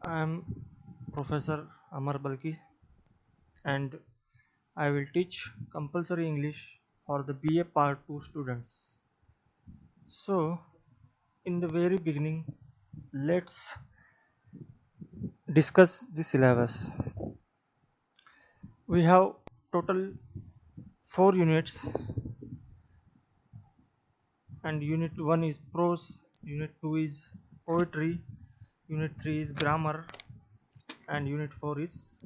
I am Professor Amar Balki and I will teach compulsory English for the BA Part 2 students. So, in the very beginning, let's discuss the syllabus. We have total 4 units, and unit 1 is prose, unit 2 is poetry, unit 3 is grammar, and unit 4 is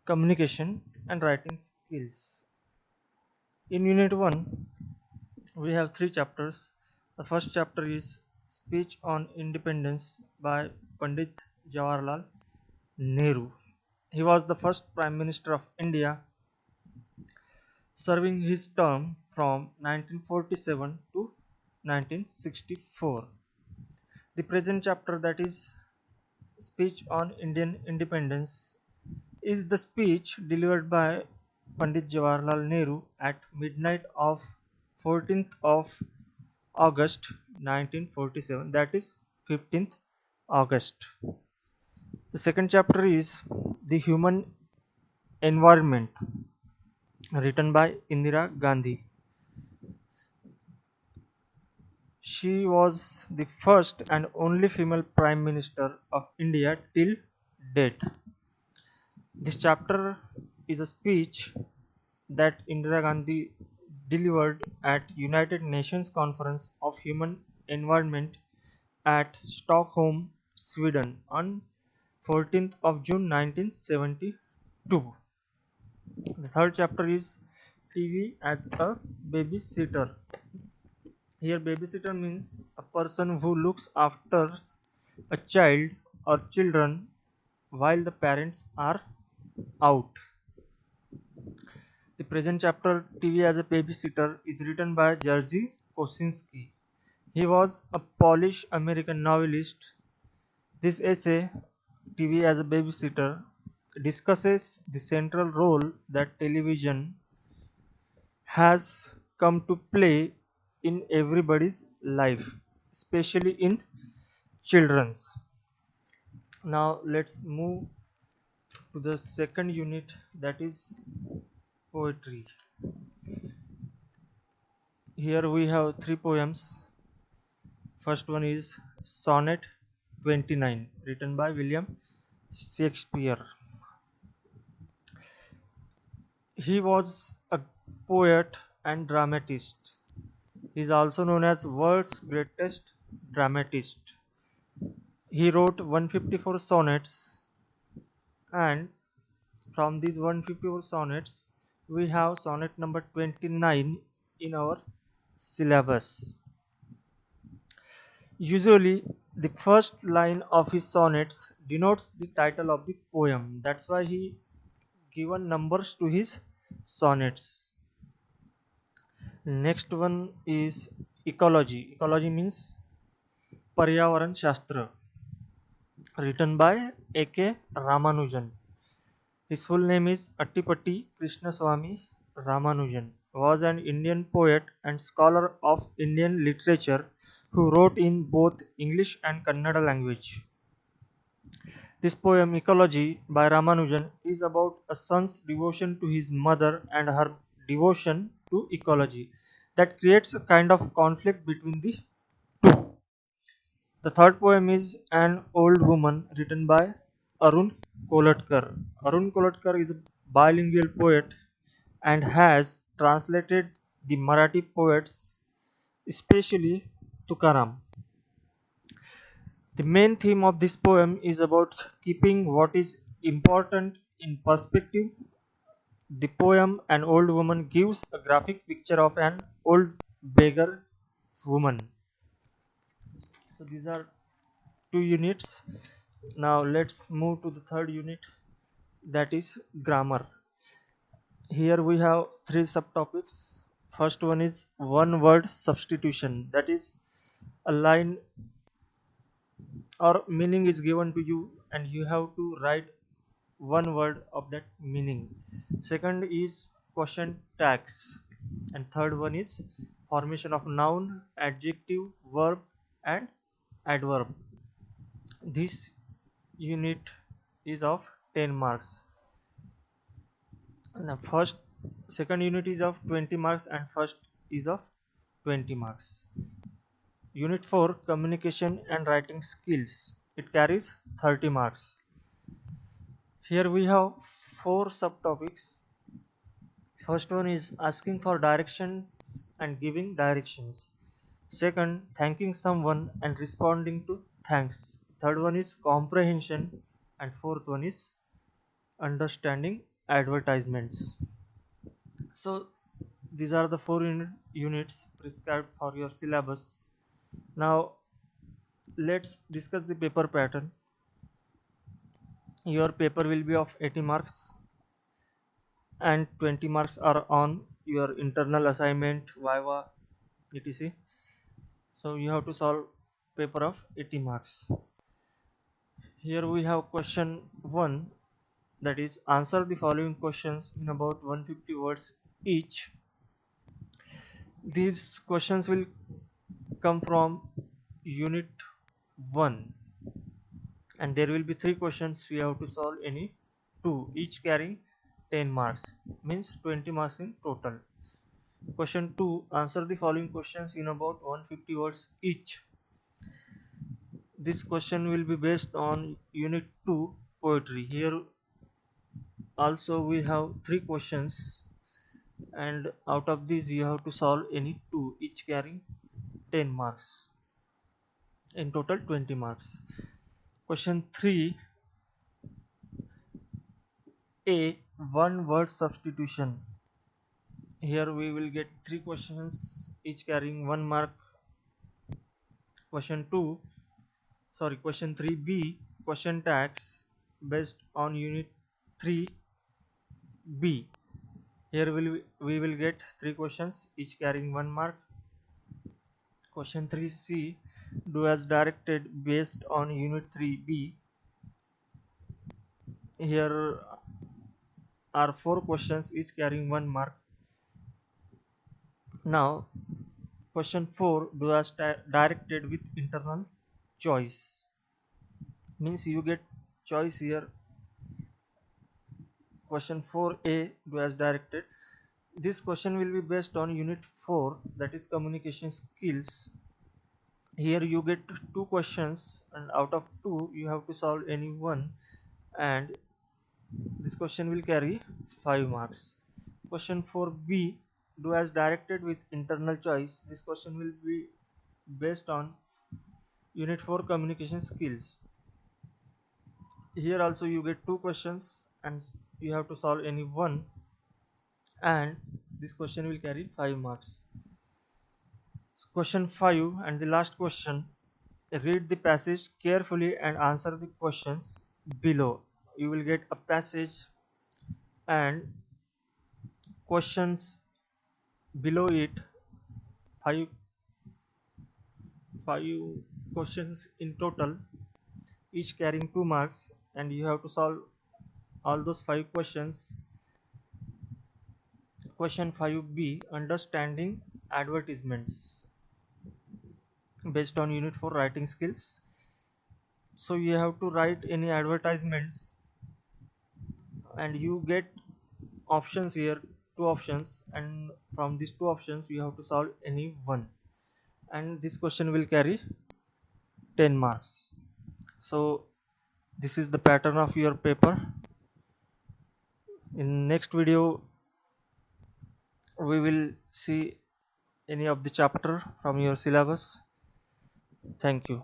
communication and writing skills. In unit 1, we have 3 chapters. The first chapter is Speech on Independence by Pandit Jawaharlal Nehru. He was the first Prime Minister of India, serving his term from 1947 to 1964. The present chapter, that is Speech on Indian Independence, is the speech delivered by Pandit Jawaharlal Nehru at midnight of 14th of August 1947, that is 15th August. The second chapter is The Human Environment, written by Indira Gandhi. She was the first and only female Prime Minister of India till date. This chapter is a speech that Indira Gandhi delivered at United Nations Conference of Human Environment at Stockholm, Sweden on 14th of June 1972. The third chapter is TV as a babysitter. Here babysitter means a person who looks after a child or children while the parents are out. The present chapter, TV as a Babysitter, is written by Jerzy Kosinski. He was a Polish American novelist. This essay, TV as a Babysitter, discusses the central role that television has come to play in everybody's life, especially in children's. Now let's move to the second unit, that is poetry. Here we have 3 poems. First one is Sonnet 29, written by William Shakespeare. He was a poet and dramatist. He is also known as world's greatest dramatist. He wrote 154 sonnets, and from these 154 sonnets we have sonnet number 29 in our syllabus. Usually the first line of his sonnets denotes the title of the poem. That's why he given numbers to his sonnets. Next one is ecology. Ecology means Paryavaran Shastra, written by A.K. Ramanujan. His full name is Attipatti Krishnaswamy Ramanujan. Was an Indian poet and scholar of Indian literature who wrote in both English and Kannada language. This poem, Ecology by Ramanujan, is about a son's devotion to his mother and her devotion to ecology that creates a kind of conflict between the two. The third poem is An Old Woman, written by Arun Kolatkar. Arun Kolatkar is a bilingual poet and has translated the Marathi poets, especially Tukaram. The main theme of this poem is about keeping what is important in perspective. The poem An Old Woman gives a graphic picture of an old beggar woman. So these are 2 units. Now let's move to the third unit, that is grammar. Here we have 3 subtopics. First one is one word substitution, that is a line or meaning is given to you and you have to write one word of that meaning. Second is question tags, and third one is formation of noun, adjective, verb and adverb. These unit is of 10 marks. And the second unit is of 20 marks and first is of 20 marks. Unit 4, communication and writing skills. It carries 30 marks. Here we have 4 subtopics. First one is asking for directions and giving directions. Second, thanking someone and responding to thanks. Third one is comprehension, and fourth one is understanding advertisements. So these are the 4 units prescribed for your syllabus. Now let's discuss the paper pattern. Your paper will be of 80 marks and 20 marks are on your internal assignment, viva, etc. So you have to solve paper of 80 marks. Here we have question 1, that is answer the following questions in about 150 words each. These questions will come from unit 1 and there will be 3 questions we have to solve any 2, each carrying 10 marks, means 20 marks in total. Question 2, answer the following questions in about 150 words each. This question will be based on unit 2 poetry. Here also we have 3 questions and out of these you have to solve any 2, each carrying 10 marks, in total 20 marks. Question 3, A, one word substitution. Here we will get 3 questions each carrying 1 mark. Question 3B, question tags based on unit 3B. Here we will get 3 questions each carrying 1 mark. Question 3C, do as directed based on unit 3B. Here are 4 questions each carrying 1 mark. Now question 4, do as directed with internal choice, means you get choice here. Question 4A, do as directed. This question will be based on unit 4, that is communication skills. Here you get 2 questions and out of 2 you have to solve any one, and this question will carry 5 marks. Question 4B, do as directed with internal choice. This question will be based on unit 4 communication skills. Here also you get 2 questions and you have to solve any one, and this question will carry 5 marks. Question 5 and the last question, read the passage carefully and answer the questions below. You will get a passage and questions below it, 5 questions in total, each carrying 2 marks, and you have to solve all those 5 questions. Question 5B, understanding advertisements, based on unit 4 writing skills. So you have to write any advertisements and you get options here, 2 options, and from these 2 options you have to solve any one, and this question will carry 10 marks. So this is the pattern of your paper. In next video we will see any of the chapter from your syllabus. Thank you.